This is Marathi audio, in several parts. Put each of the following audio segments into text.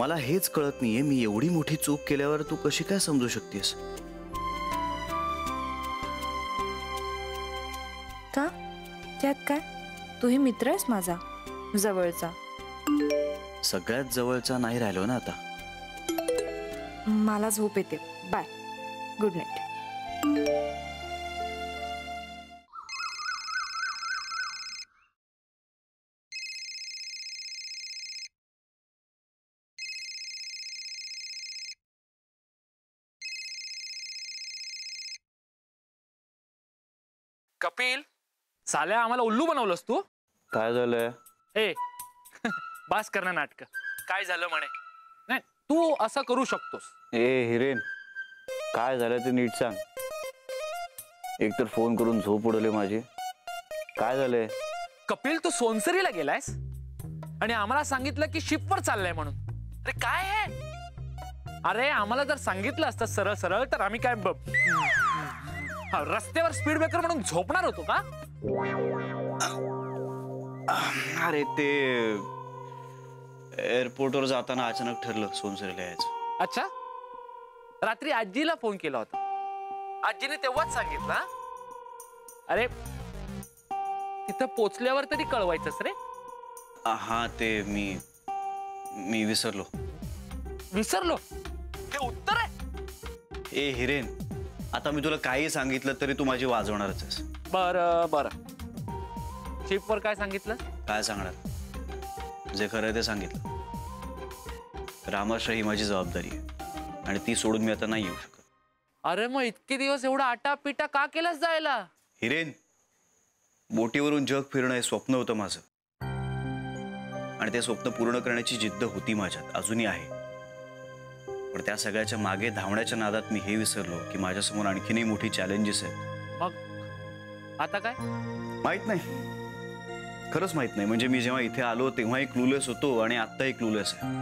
मला हेच कळत नाहीये, मी एवढी मोठी चूक केल्यावर तू कशी काय समजू शकतेस? का? त्यात काय? तूही मित्र आहेस माझा, जवळचा. सगळ्यात जवळचा नाही राहिलो ना आता. मला झोप येते. Bye, good night. कपिल, साल्या आम्हाला उल्लू बनवलंस तू. काय झालंय? ए बास करणं नाटक. काय झालं म्हणे? नाही, तू असं करू शकतोस. ए हिरेन, काय झालं ते नीट सांग. एकतर फोन करून झोप उडवली माझी. काय झालंय? कपिल, तू सोनसरीला गेलायस आणि आम्हाला सांगितलं की शिपवर चाललाय म्हणून. अरे काय आहे? अरे आम्हाला जर सांगितलं असतं सरळ सरळ तर आम्ही काय रस्त्यावर स्पीड ब्रेकर म्हणून झोपणार होतो का? अरे ते एअरपोर्टवर जाताना अचानक ठरलं सोनसरीला यायचं. अच्छा, रात्री आजीला फोन केला होता. आजीने तेव्हाच सांगितलं. अरे तिथं पोचल्यावर तरी कळवायचंस रे. हा ते मी विसरलो. विसरलो? हे उत्तर आहे? ए हिरेन, आता मी तुला काही सांगितलं तरी तू माझी वाजवणारच आहेस. बरं बरं, शिपवर काय सांगितलं? काय सांगणार? जे खरं ते सांगितलं. रामाश्रय ही माझी जबाबदारी आहे आणि ती सोडून मी आता नाही येऊ शकत. अरे मग इतके दिवस एवढा आटापिटा का केलास जायला? हिरेन, बोटीवरून जग फिरणं हे स्वप्न होतं माझं आणि ते स्वप्न पूर्ण करण्याची जिद्द होती माझ्यात, अजूनही आहे. पण त्या सगळ्याच्या मागे धावण्याच्या नादात मी हे विसरलो की माझ्यासमोर आणखीनही मोठी चॅलेंजेस आहेत. मग आता काय? माहित नाही, खरंच माहित नाही. म्हणजे मी जेव्हा इथे आलो तेव्हाही क्लूलेस होतो आणि आत्ताही क्लूलेस आहे.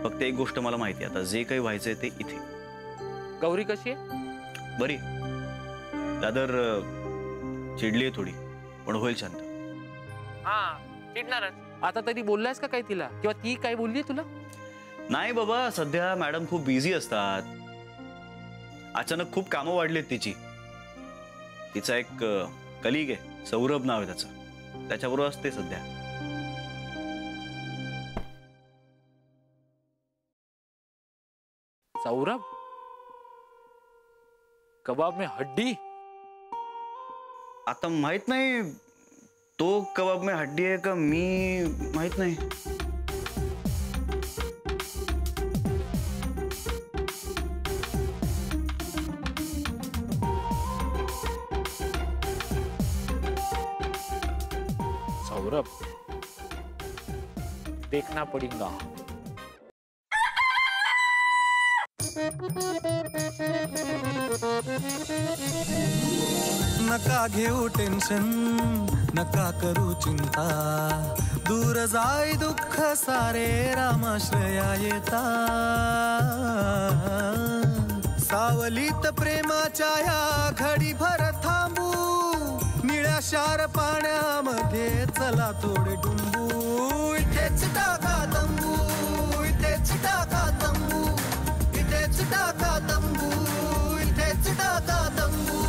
फक्त एक गोष्ट मला माहिती आहे, आता जे काही व्हायचंय ते इथे. गौरी कशी आहे? बरी. दादर चिडली आहे थोडी, पण होईल शांत. हा, चिडणारच. आता तरी बोललायस का काय तिला, किंवा ती काय बोलली तुला? नाही बाबा, सध्या मॅडम खूप बिझी असतात. अचानक खूप कामं वाढलीत तिची. तिचा एक कलीग आहे, सौरभ नाव आहे त्याचं, त्याच्याबरोबर असते सध्या. सौरभ? कबाब में हड्डी? आता माहित नाही तो कबाब में हड्डी आहे का मी, माहित नाही. सौरभ, देखना पड़ेगा. नका घेऊ टेन्शन, नका करू चिंता, दूर जाई दुःख सारे रामाश्रया येता. सावलीत प्रेमाच्या या घडी भर थांबू, निळ्या शार पाण्यामध्ये चला थोडे डुंबू. इथेच टाका तंबू, इथेच टाका तंबू, इथेच टाका तंबू, इथेच टाका तंबू.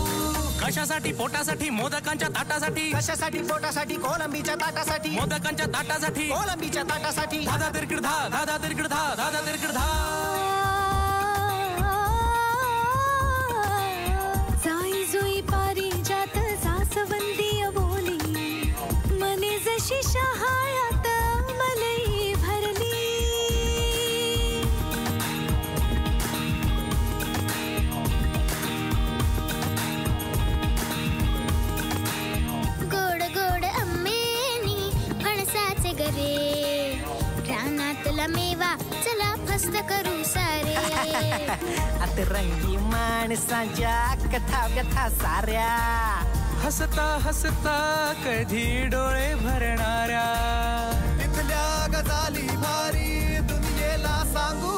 कशासाठी? पोटासाठी, मोदकांच्या ताटासाठी. कशासाठी? पोटासाठी, कोलंबीच्या ताटासाठी. मोदकांच्या ताटासाठी, कोलंबीच्या ताटासाठी. धादा तिरकिड धा, धादा तिरकिड धा, धादा तिरकिड धा. जाई जुई पारिजात सासवंदी बोली, मने जशी शहाळ्यात मलई भरली. गोड गोड आंबेनी फणसाचे गरे, रानातला मेवा चला फस्त करू सारे. अतरंगी माणसाच्या कथा व्यथा साऱ्या, हसता हसता कधी डोळे भरणाऱ्या. इथल्या गजाली भारी दुनियेला सांगू.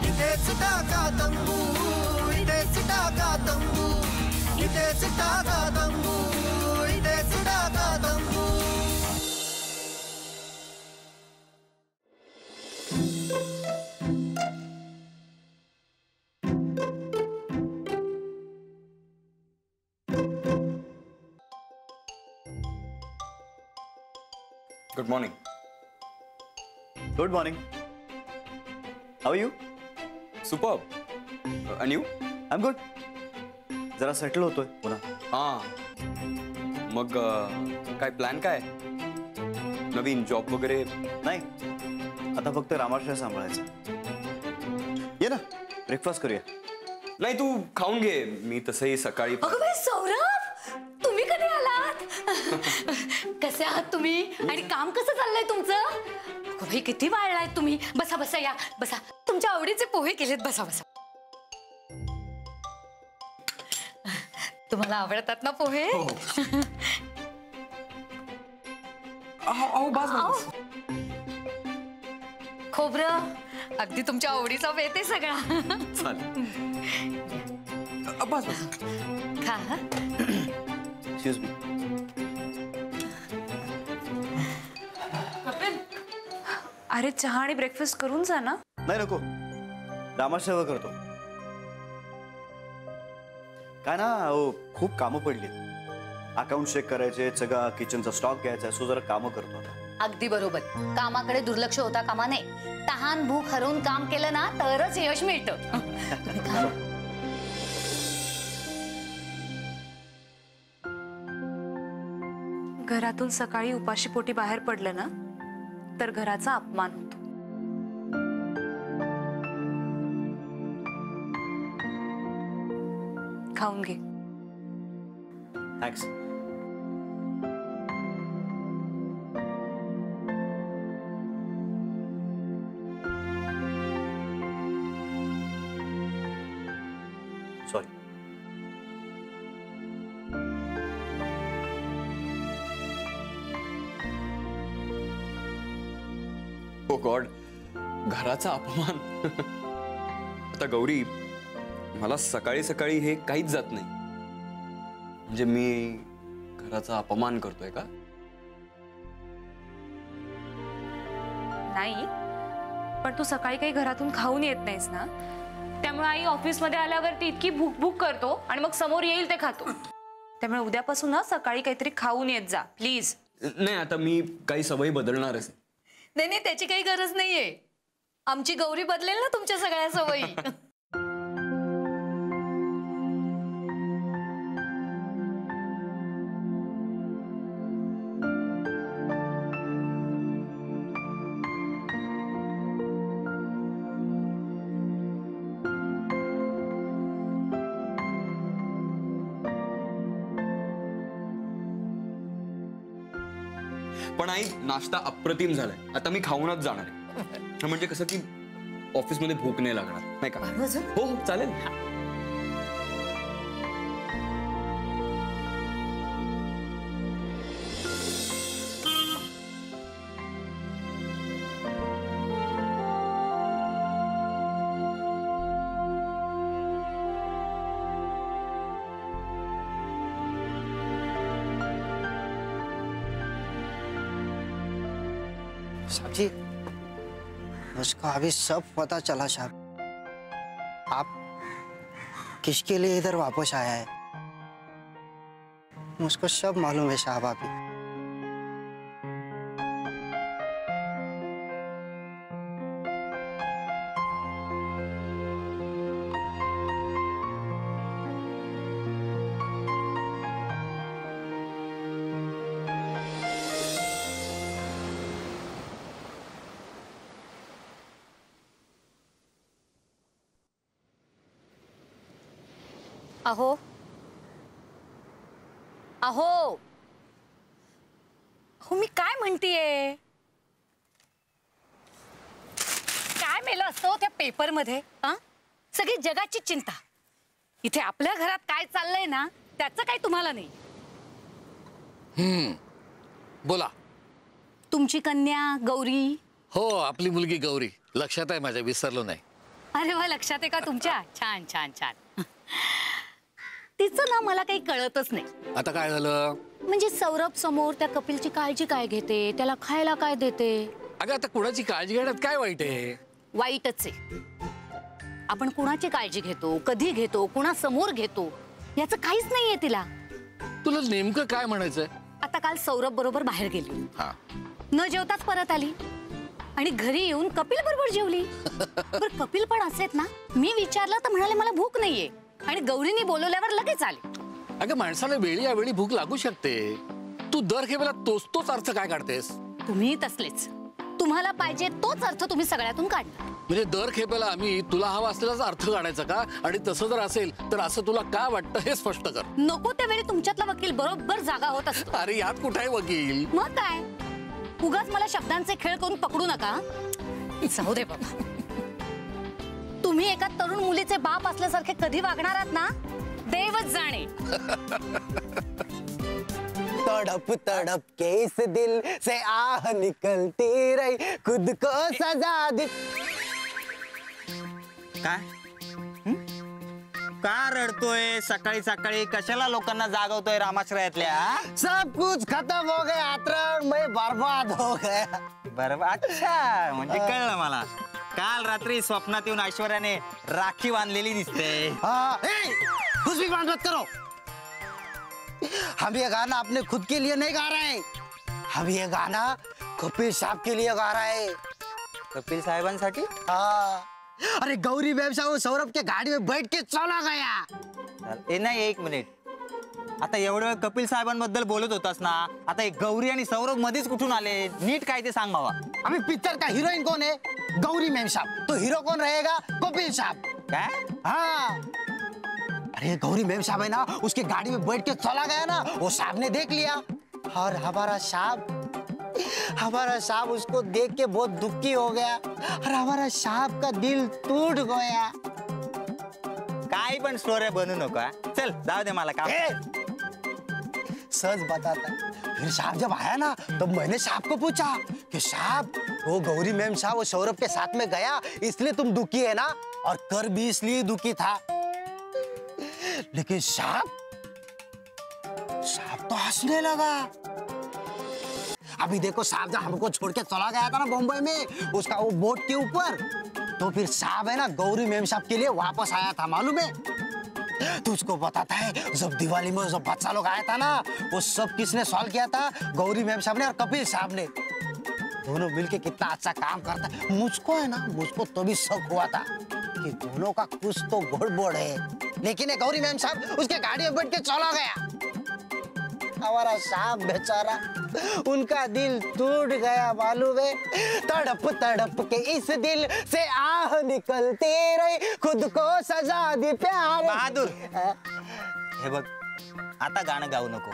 इथेच टाका तंबू, इथेच टाका तंबू, इथेच टाका तंबू, इथेच टाका तंबू. Good morning. Good morning. How you? Superb. आणि यू? I am good. जरा सेटल होतोय पुन्हा. हां. मग काय प्लॅन काय? नवीन जॉब वगैरे? नाही, आता फक्त रामाश्रय सांभाळायचं. ये ना, ब्रेकफास्ट करूया. नाही, तू खाऊन घे. मी तसंही सकाळी. अगं बाई सौरभ, तुम्ही कधी आलात? कसे आहात तुम्ही आणि काम कसं चाललंय तुमचं? अगं बाई किती वाढलाय तुम्ही. बसा बसा, या बसा. तुमच्या आवडीचे पोहे केलेत, बसा बसा. तुम्हाला आवडतात ना पोहे? खोबरं अगदी तुमच्या आवडीचा बेत आहे सगळा. बस बस. खा. Excuse me. अरे चहा आणि ब्रेकफास्ट करून जा ना. नाही नको, रामाश्रय करतो. काय ना, खूप कामं पडली. अकाउंट चेक करायचे, सगळा किचनचा स्टॉक घ्यायचा, सो जरा कामं करतो आता. अगदी बरोबर. कामाकडे दुर्लक्ष होता कामा नये. तहान भूक हरवून काम केलं ना तरच यश मिळतं. तुम्ही खा. घरातून सकाळी उपाशी पोटी बाहेर पडलं ना तर घराचा अपमान होतो. खाऊन घे. थँक्स. सॉरी. ओ गॉड, घराचा अपमान. आता गौरी, मला सकाळी सकाळी हे काहीच जात नाही. म्हणजे मी घराचा अपमान करतोय का? नाही, पण तू सकाळी काही घरातून खाऊन येत नाहीस ना, त्यामुळे आई ऑफिसमध्ये आल्यावरती इतकी भूक भूक करतो आणि मग समोर येईल ते खातो. त्यामुळे उद्यापासून ना सकाळी काहीतरी खाऊन येत जा प्लीज. नाही, आता मी काही सवयी बदलणारच. नाही नाही, त्याची काही गरज नाहीये. आमची गौरी बदलेल ना तुमच्या सगळ्या सवयी. पण आई, नाश्ता अप्रतिम झालाय. आता मी खाऊनच जाणार आहे. म्हणजे कसं की ऑफिसमध्ये भूक नाही लागणार, नाही का? हो हो, चालेल. साहब जी, उसको अभी सब पता चला साहब. आप किसके लिए इधर वापस आया है मुझको सब मालूम है साहब. अभी अहो अहो हो, मी काय म्हणतीये, काय मेलं असतं त्या पेपर मध्ये? सगळी जगाची चिंता. इथे आपल्या घरात काय चाललंय ना त्याचं काही तुम्हाला नाही. बोला. तुमची कन्या गौरी. हो, आपली मुलगी गौरी. लक्षात आहे माझ्या, विसरलो नाही. अरे वा, लक्षात आहे का तुमच्या? छान छान छान. तिचं ना मला काही कळतच नाही. आता काय झालं? म्हणजे सौरभ समोर त्या कपिलची काळजी काय घेते, त्याला खायला काय देते. अगं, आता कुणाची काळजी घेण्यात काय वाईट आहे? वाईटच आहे. आपण कुणाची काळजी घेतो, कधी घेतो, कुणासमोर घेतो याचं काहीच नाहीये तिला. तुला नेमकं काय म्हणायचंय? आता काल सौरभ बरोबर बाहेर गेली. हा. न जेवताच परत आली आणि घरी येऊन कपिल बरोबर जेवली. बरं कपिल पण असेत ना, मी विचारलं तर म्हणाले मला भूक नाहीये आणि गौरीनी बोलवल्यावर लगेच आले. अगं माणसाला वेळी अवेळी भूक लागू शकते. तू दर खेपेला तोच अर्थ काय काढतेस? तुम्ही तसलेच, तुम्हाला पाहिजे तोच अर्थ तुम्ही सगळ्यातून काढता. म्हणजे दर खेपेला आम्ही तुला हवा असलेलाच अर्थ काढायचा का? आणि तसं जर असेल तर असं तुला काय वाटतं हे स्पष्ट कर. नको त्यावेळी तुमच्यातला वकील बरोबर जागा होत असतो. अरे यात कुठे आहे वकील? मग काय, उगाच मला शब्दांचे खेळ करून पकडू नका. जाऊ दे बाबा. तुम्ही एका तरुण मुलीचे बाप असल्यासारखे कधी वागणार आहात ना, देवच जाणे. तड़प तड़प के इस दिल से आह निकलती रही खुद को सजा दी. काय का रडतोय सकाळी सकाळी? कशाला लोकांना जागवतोय रामाश्रयातल्या? सब कुछ खत्म हो गया अतरण, मैं बर्बाद हो गया. बरोबर. अच्छा, म्हणजे कळलं मला. काल रात्री स्वप्नात येऊन ऐश्वर्याने राखी बांधलेली दिसते. कुछ भी बात मत करो. हम ये गाना अपने खुद के लिए नहीं गा रहे हैं, हम ये गाना कपिल साहब के लिए गा रहे हैं. कपिल साहेबांसाठी? हाँ. अरे गौरी व्यवसाय वो सौरभ के गाड़ी में बैठ के चला गया. ए नाही, एक मिनिट. आता एवढं वेळ कपिल साहेबांबद्दल बोलत होतास ना, आता एक गौरी आणि सौरभ मध्येच कुठून आले? नीट काय ते सांग बाबा. अभी पिक्चर का हीरोइन कौन है? गौरी मैम साहब. तो हीरो कौन रहेगा? कपिल साहब. काय? हाँ. अरे गौरी मैम साहब है ना, उसकी गाड़ी में बैठ के चला गया ना, वो साहब ने देख लिया और हमारा साहब उसको देख के बहुत दुखी हो गया और हमारा साहब का दिल टूट गया. काय पण स्टोरी बनू नका. चल जाऊ दे मला काम. सच बताता. फिर साहब जब आया ना तो मैंने साहब को पूछा कि साहब वो गौरी मैम साहब वो सौरभ के साथ में गया इसलिए तुम दुखी है ना, और कर भी इसलिए दुखी था. लेकिन साहब तो हंसने लगा. अभी देखो साहब जब हमको छोड़ के चला गया था ना बॉम्बे में उसका वो बोट के ऊपर, तो फिर साहब है ना गौरी मैम साहब के लिए वापस आया था, मालूम है? तुझको बताता है जब दिवाली में जब बच्चा लोग आया था ना, वो सब किसने सॉल्व किया था? गौरी मैम साहब ने और कपिल साहब ने. दोनों मिलके कितना अच्छा काम करता है. मुझको तभी शक हुआ था कि दोनों का कुछ तो गड़बड़ है. लेकिन ये गौरी मैम साहब उसके गाड़ी में बैठ के चला गया. हमारा साहब बेचारा, उनका दिल टूट गया, मालूम है? तड़प तड़प के इस दिल से आह निकलती रही खुद को सजा दी प्यार. बहादूर, हे बघ, आता गाणं गाऊ नको.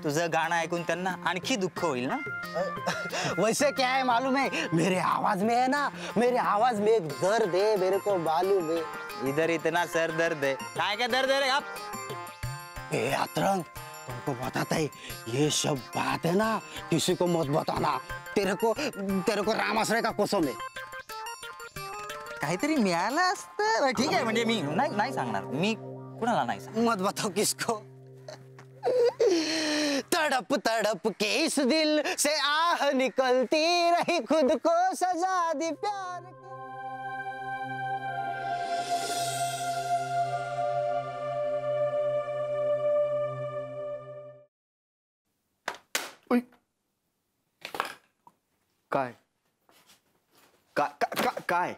तुझं गाणं ऐकून त्यांना आणखी दुःख होईल ना. वैसे क्या है मालूम है, मेरे आवाज में है ना, मेरे आवाज में एक दर्द है, मेरे को मालूम है. इधर इतना सर दर्द है. काय दर्द है रे? आप ए अतरंग, तुमको बताता है ये सब बात है ना, किसी को मत बताना. तेरे को रामाश्रय का कसम है. काहीतरी मिळालं असतं. ठीक आहे, म्हणजे मी नाही सांगणार. मी कुणाला नाही सांगणार. मत बताओ किसको. तड़प तड़प के इस दिल से आह निकलती रही खुद को सजा दी प्यार की. काय काय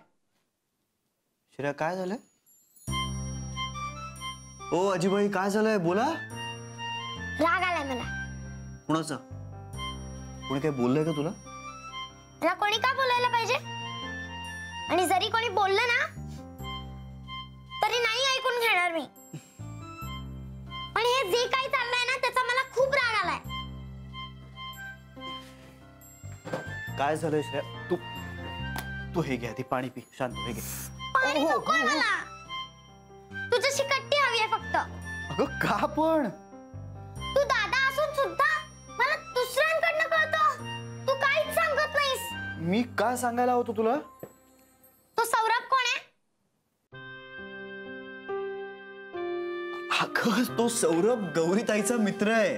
श्रेया, काय झालं? ओ अजिबाई, काय झालंय? बोला. राग आलाय मला. कुणाचा? कोणी काय बोललंय का तुला? मला कोणी का बोलायला पाहिजे? आणि जरी कोणी बोललं ना तरी नाही ऐकून घेणार मी. पण हे जे काही चाललंय ना त्याचा मला खूप राग आलाय. काय झालंय श्रेया? तू हे घे आधी, पाणी पी, शांत हो, हे घे. पाणी नकोय मला. तुझ्याशी कट्टी हवी आहे फक्त. अगं का पण? तू दादा असून सुद्धा मला दुसऱ्यांकडनं कळतो. तू काहीच सांगत नाहीस. मी काय सांगायला होतो तुला? तो सौरभ कोण आहे? अगं तो सौरभ गौरीताईचा मित्र आहे.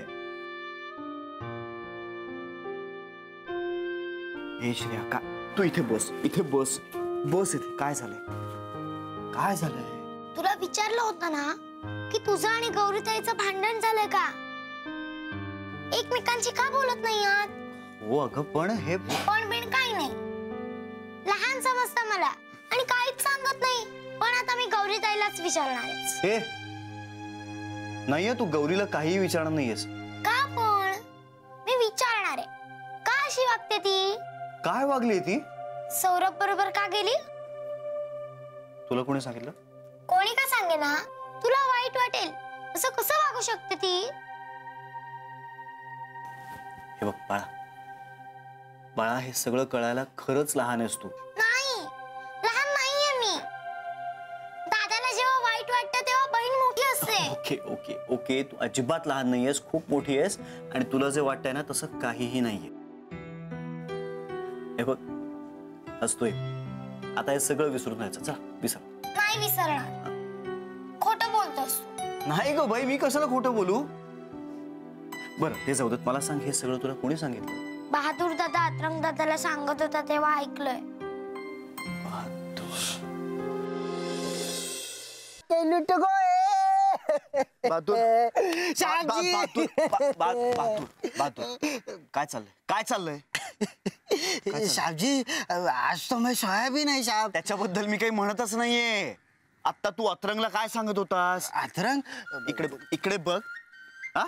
हे श्रेया, का तू इथे बस इथे. काय झालंय? तुला विचारलं होतं ना की तुझं आणि गौरीताईचं भांडण झालंय का? एकमेकांशी का बोलत नाही आहात? हो अगं पण हे पण बिन काही नाही. लहान समजतं मला आणि काहीच सांगत नाही. पण आता मी गौरी ताईलाच विचारणार आहे. हे नाहीये, तू गौरीला काहीही विचारणार नाहीयेस. का पण मी विचारणार आहे. का अशी वागते ती? काय वागली ती? सौरभ बरोबर का गेली? तुला कोणी सांगितलं? कोणी का सांगे ना, तुला वाईट वाटेल. असं कसं वागू शकते ती? हे बघ बाळा, बाळा हे सगळं कळायला खरंच लहान आहेस तू. नाही, लहान नाहीये मी. दादाला जेव्हा वाईट वाटतं तेव्हा बहीण मोठी असते. ओके ओके ओके, तू अजिबात लहान नाहीयेस, खूप मोठी आहेस आणि तुला जे वाटतंय ना तसं काहीही नाहीये. हे बघ हसतोय, आता हे सगळं विसरून जायचं. चला विसर. नाही विसरणार. खोटं बोलतोस. नाही ग बाई, मी कशाला खोटं बोलू? बरं ते जाऊ देत, मला सांग हे सगळं तुला कोणी सांगितलं? बहादूर दादा अतरंग दादाला सांगत होता तेव्हा ऐकलंय. काय चाललंय, काय चाललंय? साहबजी आज तो मैं सोया भी नहीं साहब. त्याच्याबद्दल मी काही म्हणतच नाहीये. आता तू अतरंगला काय सांगत होतास? अतरंग इकडे इकडे बघ. हा,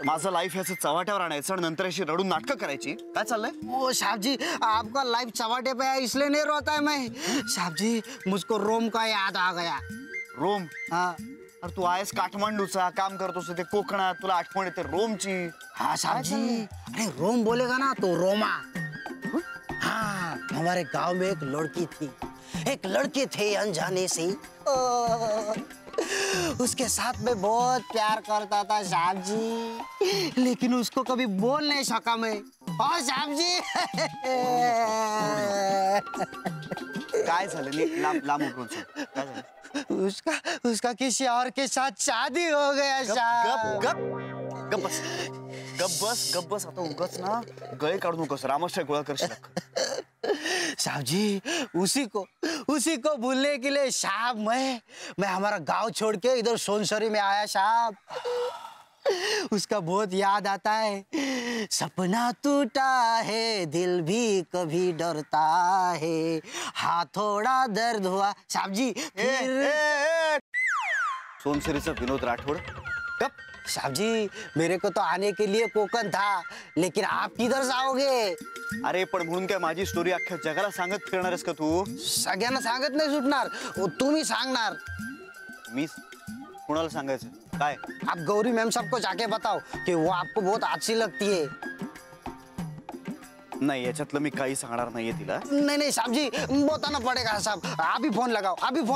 माझं लाईफ याचं चव्हाट्यावर आणायचं आणि नंतर अशी रडून नाटकं करायची. काय चाललंय? ओ साहब जी, आपका लाइफ चवाटे पे है इसलिए नहीं रोता है मैं. साहब जी मुझको रोम का याद आ गया. रोम? हाँ. अरे तू आहेस काठमांडूचा, काम करतोस ते कोकणात, तुला आठवण येते रोमची. हाँ साहब जी, अरे रोम बोलेगा ना तो रोमा. हाँ, हमारे गांव में एक लड़की थी. एक लड़के थे अनजाने से. उसके साथ में बहुत प्यार करता था साहब जी, लेकिन उसको कभी बोल नहीं सका मैं. हाँ साहब जी. काय झालं? लांब उठून सांग. काय झालं? उसका किसी और के साथ शादी हो गया साहब. गप बस, गप बस, गप बस. आता उगाच ना गळे काढू नकोस, रामशाही गोळा करशील. साहब जी उसी को भूलने के लिए साहब मैं हमारा गांव छोड़ के इधर सोनसरी में आया साहब. उसका बहुत याद आता है. सपना टूटा है, दिल भी कभी डरता है, हाँ थोड़ा दर्द हुआ. साहब जी सोनसरीचा विनोद राठोड. कब? साहब जी मेरे को तो आने के लिए कोकण था, लेकिन आप किधर जाओगे? अरे पण म्हणून काय माझी स्टोरी अख्ख्या जगाला सांगत फिरणार आहेस का तू? सगळ्यांना सांगत नाही सुटणार, तुम्ही सांगणार. मी कोणाला सांगायचं? काय? आप गौरी मैम साहब को जाके बताओ कि वो आपको बहुत अच्छी लगती है. नाही, याच्यातलं मी काही सांगणार नाहीये तिला. नहीं साहब जी बताना पड़ेगा साहब. अभी फोन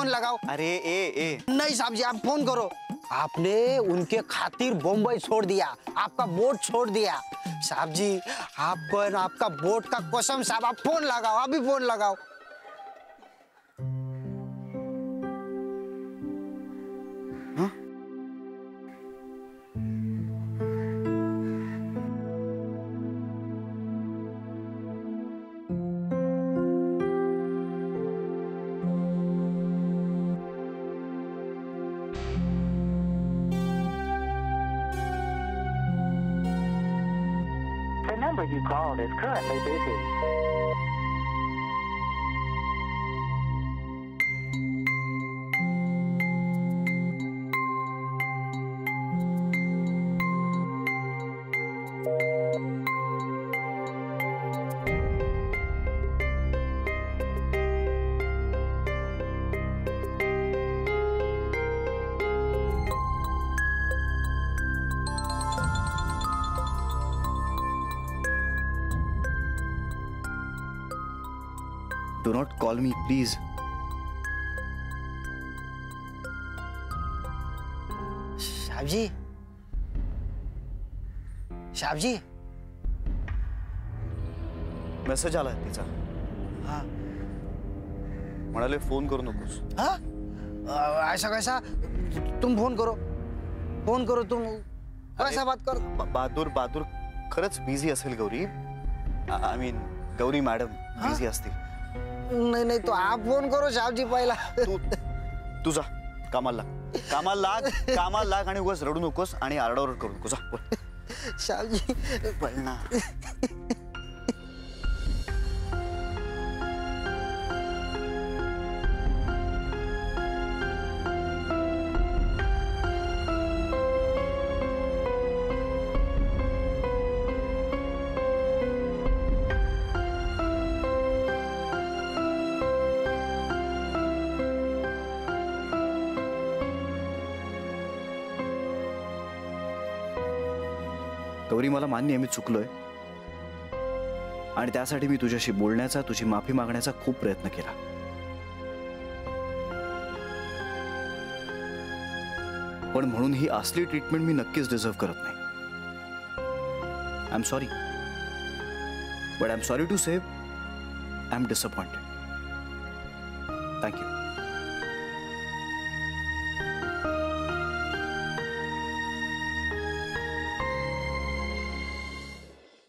लगाओ. अरे ए नहीं साहब जी आप फोन करो. आपने उनके खातिर बम्बई छोड़ दिया, आपका बोट छोड़ दिया. साहब जी आपको ना आपका बोट का कसम साहब, आप फोन लगाओ, अभी फोन लगाओ. The number you called is currently busy. Do not call me, please. साहब जी मेसेज आला तिचा. हाँ. म्हणाले फोन करू नकोस. हाँ? ऐसा कैसा? तुम फोन करो तुम. ऐसा बात कर. बहादूर खरंच बिझी असेल Gauri. I mean Gauri madam busy असतील. नहीं तो आप फोन करो साहब जी पहिला. तू जा कामाला लाग आणि उगाच रडू नकोस आणि आरडाओरड करू नकोस. साहब जी पळना. गौरी, मला मान्य आहे मी चुकलोय आणि त्यासाठी मी तुझ्याशी बोलण्याचा, तुझी माफी मागण्याचा खूप प्रयत्न केला. पण म्हणून ही असली ट्रीटमेंट मी नक्कीच डिझर्व करत नाही. I am sorry, but I am sorry to say I am disappointed. Thank you.